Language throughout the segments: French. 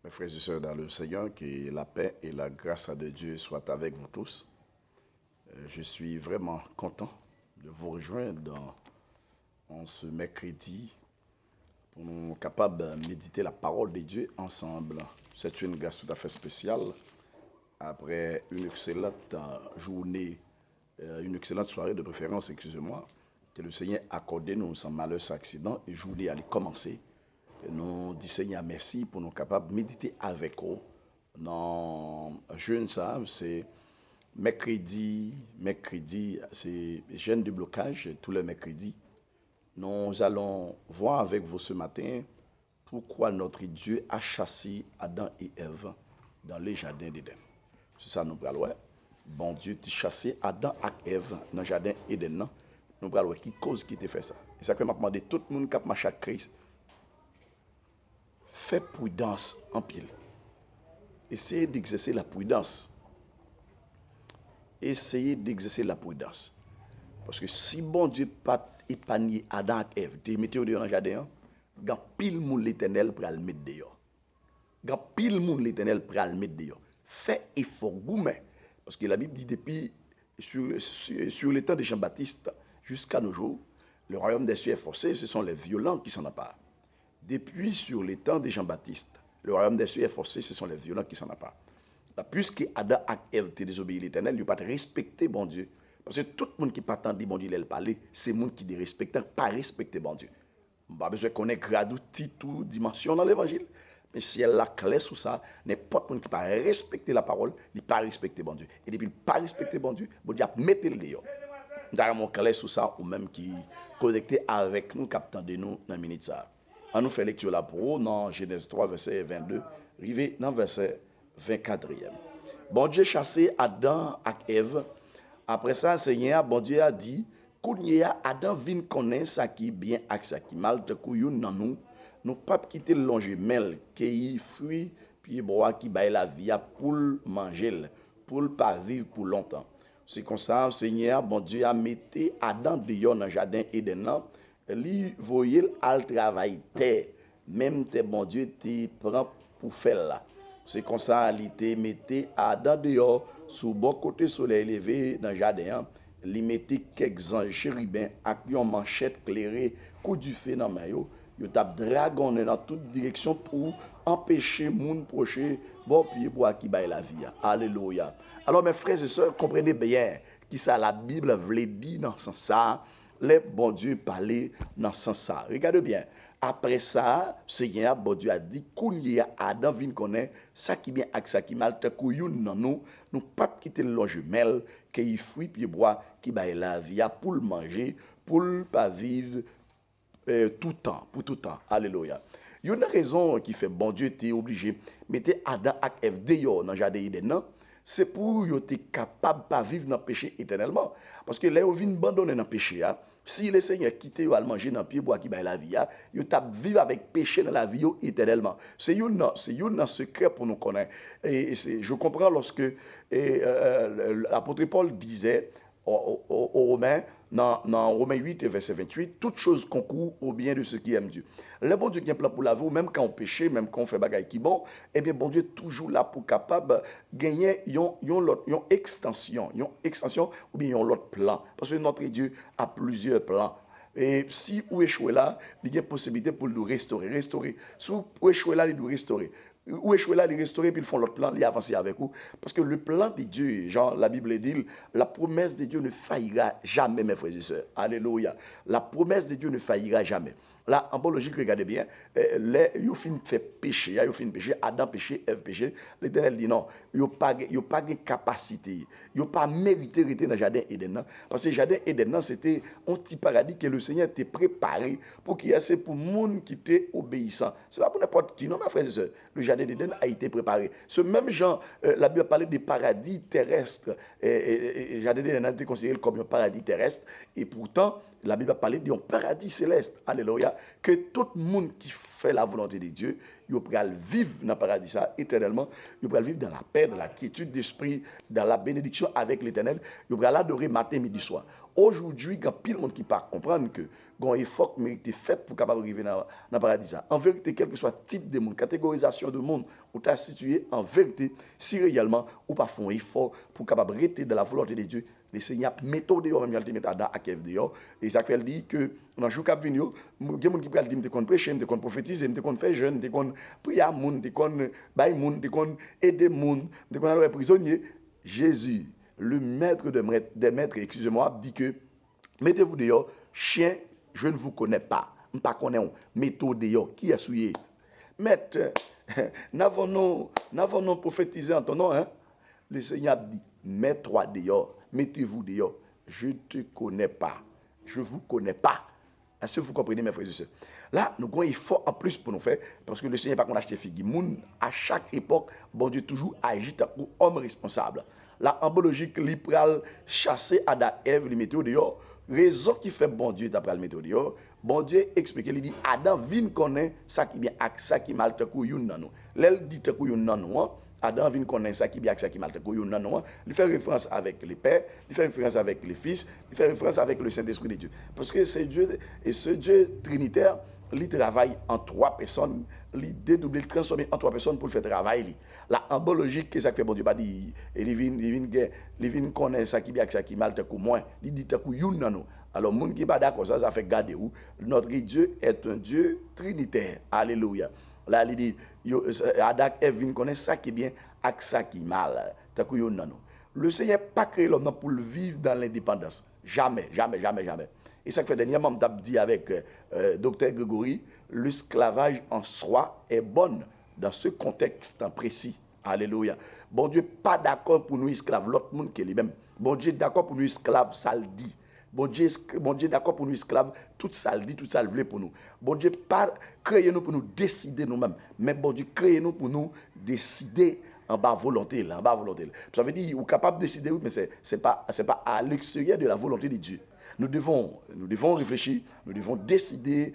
Mes frères et sœurs dans le Seigneur, que la paix et la grâce de Dieu soient avec vous tous. Je suis vraiment content de vous rejoindre en ce mercredi pour nous capables de méditer la parole de Dieu ensemble. C'est une grâce tout à fait spéciale après une excellente journée, une excellente soirée de préférence, excusez-moi, que le Seigneur a accordé nous sans malheur, sans accident et journée allait commencer. Et nous disons Seigneur merci pour nous capables de méditer avec vous. Dans jeune ça, c'est mercredi, c'est jeûne de blocage tous les mercredis. Nous allons voir avec vous ce matin pourquoi notre Dieu a chassé Adam et Ève dans les jardins d'Éden. C'est ça nous allons voir. Bon Dieu t'a chassé Adam et Ève dans le jardin d'Éden. Nous allons voir qui cause qui t'a fait ça. Et ça que m'a demandé tout le monde qui a marché à Christ. Fais prudence en pile. Essayez d'exercer la prudence. Essayez d'exercer la prudence. Parce que si bon Dieu pas épargné Adam et Ève, tu mettez dans le jardin, il y a pile moun l'Éternel pour le mettre dehors. Il y a pile moun l'Éternel pour le mettre dehors. Fais effort gourmet. Parce que la Bible dit depuis sur les temps de Jean-Baptiste jusqu'à nos jours, le royaume des cieux est forcé, ce sont les violents qui s'en emparent. Depuis sur les temps de Jean-Baptiste, le royaume des cieux est forcé, ce sont les violents qui s'en emparent. Puisque Adam et Ève ont désobéi l'Éternel, ils n'ont pas respecté bon Dieu. Parce que tout le monde qui pas dit bon Dieu, il parler, c'est le monde qui ne respecte pas respecter bon Dieu. On n'a pas besoin de connaître grade ou titre ou dimension dans l'évangile. Mais si elle a clé sous ça, n'importe qui pas respecter la parole, il pas respecter bon Dieu. Et depuis il pas respecter bon Dieu a mettre le dehors. Nous avons clé sous ça ou même qui connecté avec nous, captant de nous dans la minute ça. On nous fait lecture là pour vous dans Genèse 3, verset 22, arrivé dans verset 24e. Bon Dieu chassé Adam et Ève. Après ça, Seigneur, bon Dieu a dit, Kounia Adam vin connaît ça qui bien et ça qui mal, te couyoun nan nous pas quitter le long gemelle, qui fruit, puis bois qui baille la vie pour manger, pour pas vivre pour longtemps. C'est comme ça, Seigneur, bon Dieu a mis Adam dehors dans le jardin Éden, lui voyait al travail terre, même te bon Dieu te prend pour faire là. C'est comme ça, il te mettait Adam dehors, sous bon côté soleil levé dans le jardin, il mettait quelques anges chérubins avec une manchette clairée, coup du feu dans le maillot, il tape dragon dans toute direction pour empêcher moun procher bon pied pour qui baille la vie. Alléluia. Alors mes frères et sœurs, comprenez bien qui ça la Bible voulait dire dans ce sens ça, les bon Dieu parlait dans ce sens ça. Regardez bien. Après ça, Seigneur, bon Dieu a dit, Kounia Adam vin connaît ça qui bien avec ça qui mal te couyoun nan nous pas quitter le jumelle qui fruit puis bois qui baille la vie pour le manger, pour pas vivre tout temps, pour tout temps. Alléluia. Il y a une raison qui fait bon Dieu était obligé de mettre Adam et Ève dehors dans le jardin d'Éden, c'est pour être capable de pas vivre dans le péché éternellement. Parce que là, on vient abandonner dans le péché. Si le Seigneur quitte à manger dans le pied bois qui baille la vie, il t'a vivre avec péché dans la vie éternellement. C'est un secret pour nous connaître. Et je comprends lorsque l'apôtre Paul disait aux Romains, dans Romains 8, verset 28, toute chose concourt au bien de ceux qui aiment Dieu. Le bon Dieu qui est plan pour la vie, même quand on péche, même quand on fait bagaille qui bon, eh bien, bon Dieu est toujours là pour capable gagner une extension ou bien un autre plan. Parce que notre Dieu a plusieurs plans. Et si vous échouez là, il y a une possibilité pour nous restaurer. Si vous échouez là, il nous restaurer. Ou échouer là, les restaurer, puis ils font l'autre plan, ils avancent avec vous. Parce que le plan de Dieu, genre la Bible dit, la promesse de Dieu ne faillira jamais, mes frères et sœurs. Alléluia. La promesse de Dieu ne faillira jamais. Là, en bon logique, regardez bien, ils fin fait péché, ils fin péché, Adam péché, Ève péché. L'Éternel dit non, ils n'ont pas de capacité, ils n'ont pas mérité de rester dans le jardin Éden. Parce que le jardin Éden, c'était un petit paradis que le Seigneur t'a préparé pour qu'il y ait assez pour le monde qui était obéissant. Ce n'est pas pour n'importe qui, non, mes frères et sœurs. Le jardin d'Éden a été préparé. Ce même genre, la Bible a parlé des paradis terrestres. Le jardin d'Éden a été considéré comme un paradis terrestre. Et pourtant, la Bible a parlé d'un paradis céleste. Alléluia. Que tout le monde qui fait la volonté de Dieu, il pourra vivre dans le paradis ça éternellement. Il pourra vivre dans la paix, dans la quiétude d'esprit, dans la bénédiction avec l'Éternel. Il pourra l'adorer matin, midi, soir. aujourd'hui, il y a pile de monde qui pas comprendre que un effort qui mérite fait pour capable arriver dans le paradis. En vérité, quel que soit le type de monde, catégorisation de monde, où tu as situé, en vérité, si réellement, ou pas font effort pour capable rester dans la volonté de Dieu, le Seigneur méthode de même il met à Kev dehors et ça fait dit que dans jour cap venir il y a monde qui pral dire me kon prêcher me kon prophétiser me kon faire jeûne me kon prier à monde me kon bay monde me kon aider monde me kon aller prisonnier. Jésus le maître des maîtres, excusez-moi, dit que mettez-vous dehors, chien, je ne vous connais pas. Je ne connais pas. Mettez-vous dehors. Qui est souillé? Maître, n'avons-nous prophétisé en ton nom, hein? Le Seigneur dit, mets-toi dehors, mettez-vous dehors. Je ne te connais pas. Je ne vous connais pas. Est-ce que vous comprenez, mes frères et sœurs? Là, nous avons un effort en plus pour nous faire, parce que le Seigneur n'est pas qu'on achète figue. À chaque époque, bon Dieu toujours agit pour homme responsable. La embologique libérale chasser Adam Ève, les météo dehors. Raison qui fait bon Dieu d'après le météo dehors. Bon Dieu explique, il dit Adam vient connaître ça qui bien avec ça qui mal te couillon dans nous. L'elle dit te couillon dans nous. Adam vient connaître ça qui bien avec ça qui mal te couillon dans nous. Il fait référence avec les pères, il fait référence avec les fils, il fait référence avec le Saint-Esprit de Dieu. Parce que c'est Dieu et ce Dieu trinitaire, il travaille en trois personnes, il dédouble, il transforme en trois personnes pour le faire travail. La embologique, qu'est-ce que ça fait bon Dieu pas dit, il vient connaître ça qui bien avec ça qui mal te couillon moins, il dit te couillon dans nous. Alors, les gens qui ne sont pas d'accord, ça fait garder où notre Dieu est un Dieu trinitaire. Alléluia. Là, il dit, Adam et Ève connaissent ça qui est bien et ça qui est mal. Le Seigneur n'a pas créé l'homme pour le vivre dans l'indépendance. Jamais, jamais, jamais, jamais. Et ça fait dernièrement, je me dit avec Dr Grégory, l'esclavage en soi est bon dans ce contexte précis. Alléluia. Bon Dieu pas d'accord pour nous esclaves, l'autre monde qui est lui-même. Bon Dieu d'accord pour nous esclaves, ça le dit. Bon Dieu d'accord pour nous esclaves, tout ça le dit, tout ça le veut pour nous. Bon Dieu pas créé nous pour nous décider nous-mêmes, mais bon Dieu créé nous pour nous décider en bas volonté là, en bas volonté. Ça veut dire, vous capable de décider, mais c'est pas à l'extérieur de la volonté de Dieu. Nous devons réfléchir, nous devons décider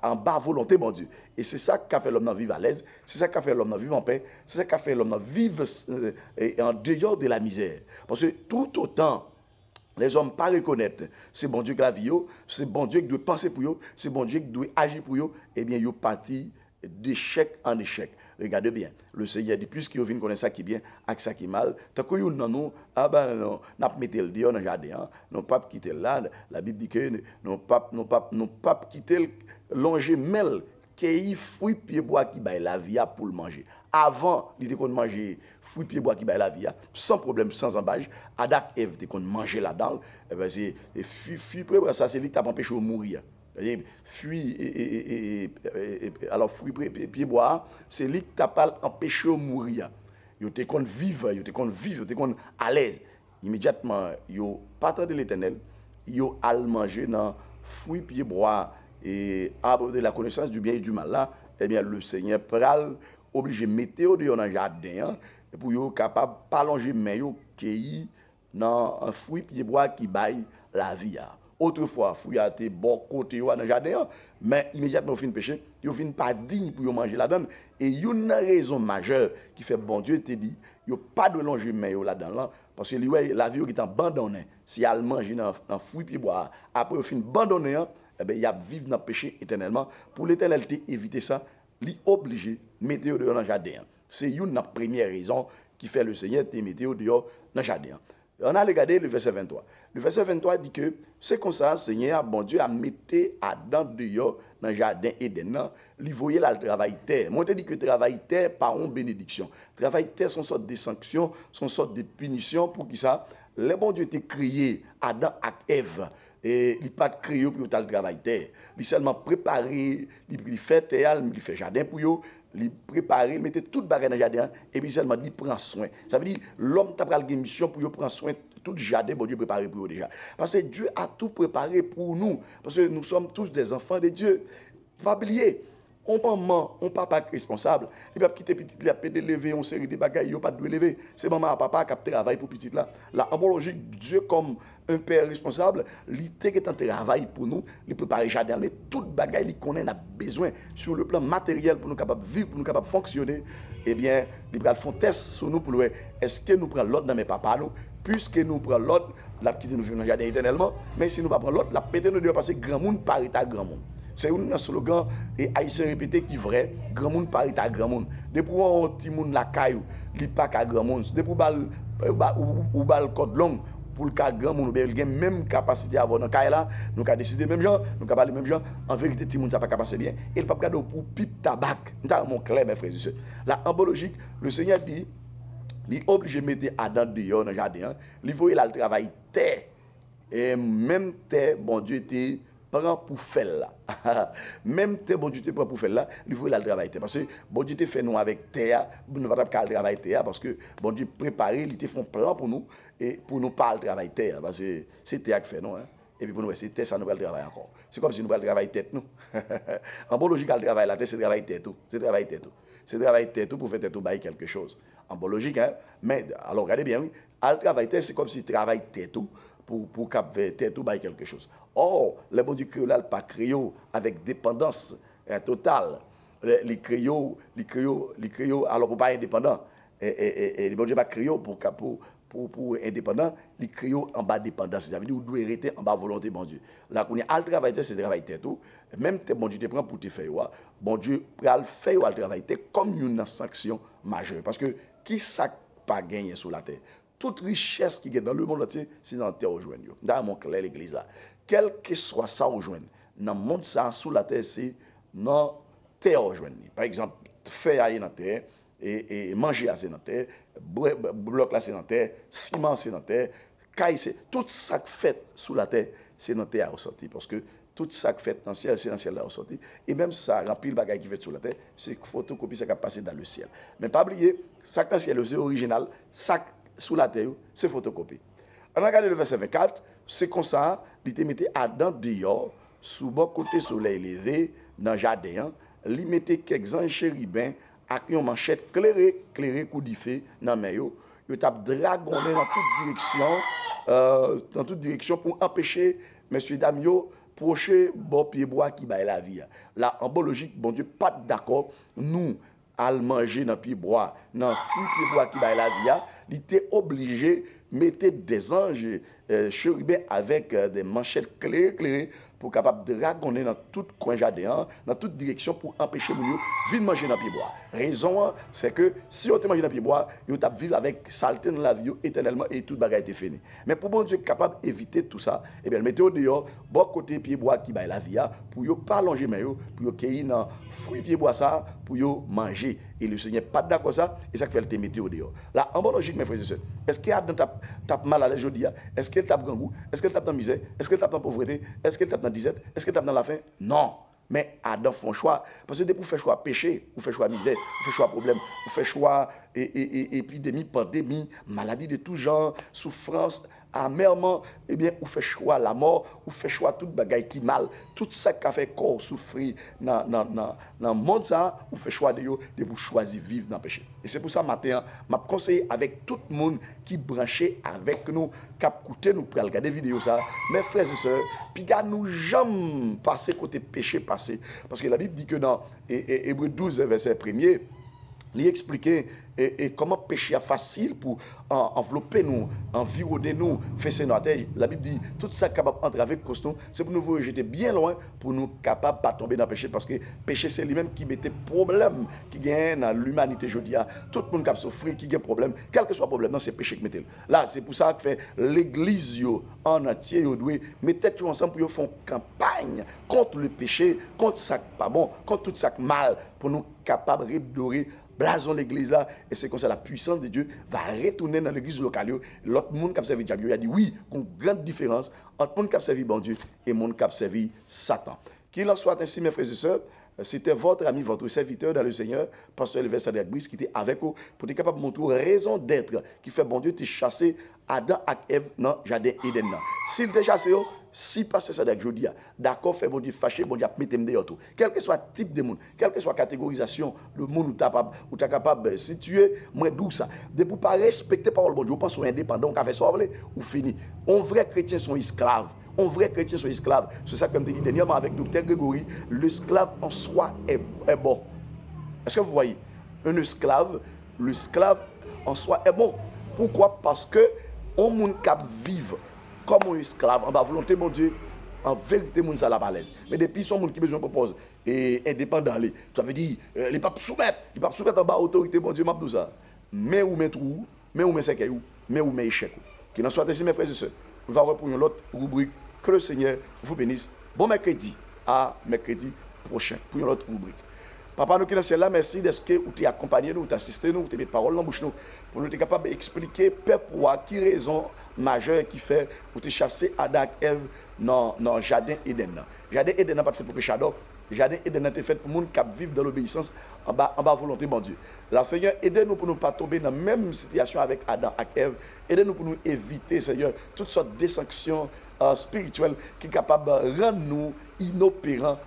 en bas volonté, mon Dieu. Et c'est ça qui a fait l'homme vivre à l'aise, c'est ça qui a fait l'homme vivre en paix, c'est ça qui a fait l'homme vivre en dehors de la misère. Parce que tout autant, les hommes ne pas reconnaître, c'est bon Dieu qui a vie, c'est bon Dieu qui doit penser pour eux, c'est bon Dieu qui doit agir pour eux, eh bien, ils parti d'échec en échec. Regardez bien, le Seigneur dit, puisqu'il vient connaître ça qui est bien, avec ça qui est mal, tant que nous, ah ben non, n'a pas mis le dehors dans le jardin, non pas quitter là, la Bible dit que non pas quitter longer mel, qu'il fruit pied bois qui baille la vie pour le manger. Avant, il était qu'on mangeait fruit pied bois qui baille la vie, sans problème, sans embâche. Adam et Ève était qu'on mangeait là-dedans. Eh ben c'est fruit ça c'est lui qui t'a empêché de mourir. Alors fruit pied bois, c'est lui qui t'a pas empêché de mourir. Il était qu'on vive, il était qu'on à l'aise. Immédiatement, il pas de l'Éternel, il a manger dans fruit pied bois et arbre de la connaissance du bien et du mal là, eh bien le Seigneur pral obligé mettre au dehors dans le jardin pour yo capable pas longer mais yo cueillir dans un fruit pied bois qui baille la vie. Autrefois fruit a été bon côté dans le jardin mais immédiatement au fin péché, yo fin pas digne pour yo manger là-dedans et une raison majeure qui fait bon Dieu te dit yo pas de longer mais yo là-dedans parce que la vie qui est abandonnée si elle mange dans fruit pied bois après au fin abandonné eh bien, il a vivre dans le péché éternellement. Pour l'éternalité, éviter ça, il obligé de mettre dehors dans le jardin. C'est une première raison qui fait le Seigneur te mettre dehors dans le jardin. On a regardé le verset 23. Le verset 23 dit que c'est comme ça, le Seigneur, bon Dieu, a mis Adam dehors dans le jardin Éden. Il voyait là le travail terre. Moi, je dis que le travail terre, pas une bénédiction. Le travail terre, sont sorte de sanctions, sont sorte de punitions pour qui ça. Le bon Dieu t'a créé Adam et Ève. Et il n'a pas créé pour le travail terre. Il seulement préparé, il fait terre, il fait jardin pour eux, il prépare, il mettait tout le bagage dans le jardin et puis seulement il prend soin. Ça veut dire l'homme t'a pris une mission pour prendre soin de tout le jardin, bon Dieu préparé pour eux déjà. Parce que Dieu a tout préparé pour nous. Parce que nous sommes tous des enfants de Dieu. Pas oublier. On maman, on papa responsable. Il va quitter petit là, peut lever une série de bagages, il pas de lever. C'est maman et papa qui travaillent pour petit là. La embologique, Dieu comme un père responsable, il est en travail pour nous, il prépare le jardin, mais tout bagaille il connaît, a besoin sur le plan matériel pour nous capables de vivre, pour nous capables de fonctionner. Eh bien, il va faire un test sur nous pour voir est-ce que nous prenons l'ordre dans mes papas nous, puisque nous prenons l'ordre, la quitter nous vivre dans le jardin éternellement, mais si nous pas prendre l'autre, la péter nous dehors parce que grand monde parie à grand monde. C'est un slogan et haïtien répété qui vrai, grand monde parie à grand monde. Depuis un petit monde la caillou, li pas à grand monde. Depuis bal ou bal code long pour le cas grand monde, il a même capacité à avoir dans caille là, nous avons décidé même gens, nous avons parlé même gens. En vérité, petit monde ça pas capable bien. Et le pas cadeau pour pipe tabac. Nous mon clair mes frères et sœurs. La embologique, le Seigneur dit il est obligé de mettre Adam dehors dans le jardin. Il faut le travail terre. Et même terre, bon Dieu était prend pour faire là. Même terre, bon Dieu te prend pour faire là, il faut le travail terre. Parce que bon Dieu te fait nous avec terre, nous ne pouvons pas le travail terre parce que bon Dieu préparé, il te fait un plan pour nous et pour nous pas le travail terre. Parce que c'est terre qui fait nous. Hein. Et puis pour nous, c'est terre, ça nous va le travail encore. C'est comme si nous va le travail tête nous. En bon logique, le travail la terre, c'est le travail tête tout. C'est le travail tête tout. C'est le travail tête tout pour faire tête tout bailler quelque chose. En bon logique, hein? Mais alors regardez bien, oui, le travail tête, c'est comme si travail tête tout pour capter tête tout bailler quelque chose. Or, le bon Dieu créole pas créole avec dépendance totale. Les créoles, alors pour pas indépendant. Et le bon Dieu pas créole pour indépendant, les créoles en bas dépendance. Ça veut dire que vous devez rester en bas volonté, bon Dieu. Là, quand il y a le travail, c'est le travail tout. Même si bon Dieu te prend pour te faire, bon Dieu va le faire le travail comme une sanction majeure. Parce que qui ça pas gagné sur la terre? Toute richesse qui est dans le monde entier, c'est dans la terre aujourd'hui. Dans mon clair, l'église là. Quel que soit ça aujourd'hui, dans le monde ça, sous la terre, c'est dans la terre aujourd'hui. Par exemple, faire aller dans la terre, et manger assez dans la terre, bloc là c'est dans la terre, ciment c'est dans la terre, caille c'est tout ça qui fait sous la terre, c'est dans la terre à ressortir. Parce que tout ça qui fait dans le ciel, c'est dans le ciel à ressortir. Et même ça, remplir le bagage qui fait sous la terre, c'est photocopie, ça qui passe dans le ciel. Mais pas oublier, ça qui dans le ciel, c'est original, ça sous la terre, c'est photocopie. On a regardé le verset 24, c'est comme ça, il te mettait Adam dehors, sous bon côté soleil levé, dans le jardin, il mettait quelques anges chérubins, avec une manchette clairée, coup d'ifé, dans le maillot, il t'a dragonné dans toute direction pour empêcher, messieurs, dames, procher bon pied bois qui baille la vie. Là, en bon logique, bon Dieu, pas d'accord, nous, à manger dans pied bois, dans fruit pied bois qui baille la vie, il était obligé de mettre des anges chérubins avec des manchettes clairées pour capable de dragonner dans tout coin jardin, dans toute direction pour empêcher les gens de manger dans pied bois. Raison, c'est que si on te mange dans pied bois, on t'a vivre avec saleté dans la vie éternellement et toute bagaille est fini. Mais pour bon Dieu capable d'éviter tout ça, eh bien mettez au dehors bon côté pied bois qui baille la vie pour yo pas longer mais yo pour yo cueillir dans fruit pied bois ça pour yo manger et le Seigneur pas d'accord ça et ça fait le te mettre au dehors. Là en bon logique mes frères et sœurs, est-ce qu'il y a dans ta mal à l'aise aujourd'hui? Est-ce qu'il tape grand goût? Est-ce qu'il tape dans misère? Est-ce qu'il tape dans pauvreté? Est-ce qu'il tape dans disette? Est-ce qu'il tape dans la faim? Non. Mais Adam font choix. Parce que dès pour faire choix péché, ou faire choix misère, ou faire choix problème, ou faire choix épidémie, pandémie, maladie de tout genre, souffrance, amèrement, eh bien, ou fait choix la mort, ou fait choix toute bagaille qui mal, tout ça qui a fait corps souffrir dans le monde, ça, ou fait choix de vous choisir vivre dans le péché. Et c'est pour ça, matin, je conseille avec tout le monde qui branché avec nous, qui a écouté nous pour regarder vidéo ça, mes frères et sœurs, puis nous jamais passer côté péché passé. Parce que la Bible dit que dans Hébreux 12, verset 1er, il expliquait comment péché est facile pour envelopper nous, environner nous, faire notre terre. La Bible dit tout ça capable d'entraver costaud, c'est pour nous rejeter bien loin pour nous capables de pas tomber dans le péché parce que péché c'est lui-même qui mettait problème qui gagne dans l'humanité aujourd'hui. Tout le monde qui a souffert, qui a problème, quel que soit le problème, c'est péché qui mettait. Là, c'est pour ça que fait l'église en entier doit mettre tout ensemble pour faire une campagne contre le péché, contre ça qui pas bon, contre tout ça qui mal pour nous capables de redorer blason l'église là et c'est comme ça la puissance de Dieu va retourner dans l'église locale. L'autre monde qui a servi Dieu, il a dit oui, une grande différence entre le monde qui a servi bon Dieu et le monde qui a servi Satan. Qu'il en soit ainsi mes frères et sœurs, c'était votre ami, votre serviteur dans le Seigneur, pasteur Elvis Sadek Brice, qui était avec vous pour être capable de montrer raison d'être qui fait bon Dieu te chasser Adam et Ève dans le jardin Éden. S'il te chassé, si pasteur Sadek je dis d'accord, fait bon Dieu fâché, bon Dieu mettre dehors tout. Quel que soit type de monde, quelle que soit catégorisation, le monde où tu es capable de situer, moi d'où ça. De pour pas respecter parole bon Dieu, on pense aux indépendants, on fait ça ou fini. On vrai chrétien sont esclaves. Un vrai chrétien sont esclaves. C'est ça que je me dis dernièrement avec Dr Grégory, l'esclave en soi est bon. Est-ce que vous voyez? Un esclave, l'esclave en soi est bon. Pourquoi? Parce que on monde cap vivre comme un esclave, en bas volonté, mon Dieu, en vérité, moun ça la pas à l'aise. Mais depuis, son monde qui besoin propose et indépendant, ça veut dire, il pas soumettre en bas autorité, mon Dieu, m'a tout ça. Mais ou met trou, mais ou met séqué ou, mais ou met échec. Qu'il en soit ainsi, mes frères et sœurs. Nous allons reprendre l'autre rubrique. Que le Seigneur vous bénisse. Bon mercredi à mercredi prochain pour une autre rubrique. Papa, nous qui sommes là, merci d'être que vous t'es accompagné, nous, vous assisté, nous, vous mis parole dans la bouche, nous, pour nous être capable d'expliquer, pourquoi, qui raison majeure qui fait pour te chasser Adam et Ève dans le jardin Eden. Le jardin Eden n'a pas fait pour péchador. Le jardin Eden a été fait pour les gens qui vivent dans l'obéissance en bas volonté de Dieu. Le Seigneur, aidez-nous pour ne pas tomber dans la même situation avec Adam et Ève. Aidez-nous pour nous éviter, Seigneur, toutes sortes de sanctions spirituelles qui sont capables de rendre nous inopérants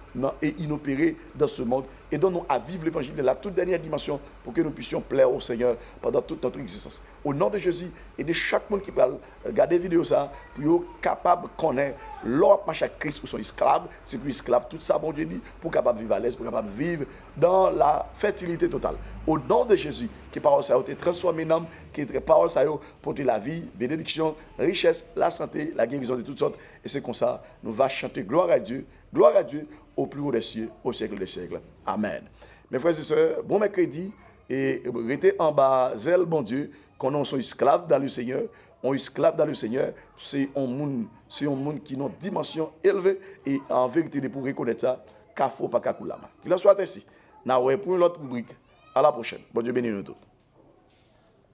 et inopérés dans ce monde. Aidons-nous à vivre l'évangile de la toute dernière dimension pour que nous puissions plaire au Seigneur pendant toute notre existence. Au nom de Jésus et de chaque monde qui peut regarder la vidéo, ça, pour être capable de connaître l'ordre de chaque Christ ou son esclave, c'est pour esclave, tout ça, bon Dieu dit, pour capable de vivre à l'aise, pour capable de vivre dans la fertilité totale. Au nom de Jésus, qui parole ça a été transformé en homme, qui est parole ça a porté la vie, bénédiction, richesse, la santé, la guérison de toutes sortes. Et c'est comme ça, nous allons chanter gloire à Dieu au plus haut des cieux, au siècle des siècles. Amen. Mes frères et sœurs, bon mercredi, et restez en bas, zèle, bon Dieu, qu'on soit esclave dans le Seigneur. On est esclave dans le Seigneur, c'est un monde qui a une dimension élevée, et en vérité, pour reconnaître ça, qu'il faut pas qu'il en soit ainsi. Nous avons pour l'autre rubrique. À la prochaine. Bon Dieu bénisse nous tous.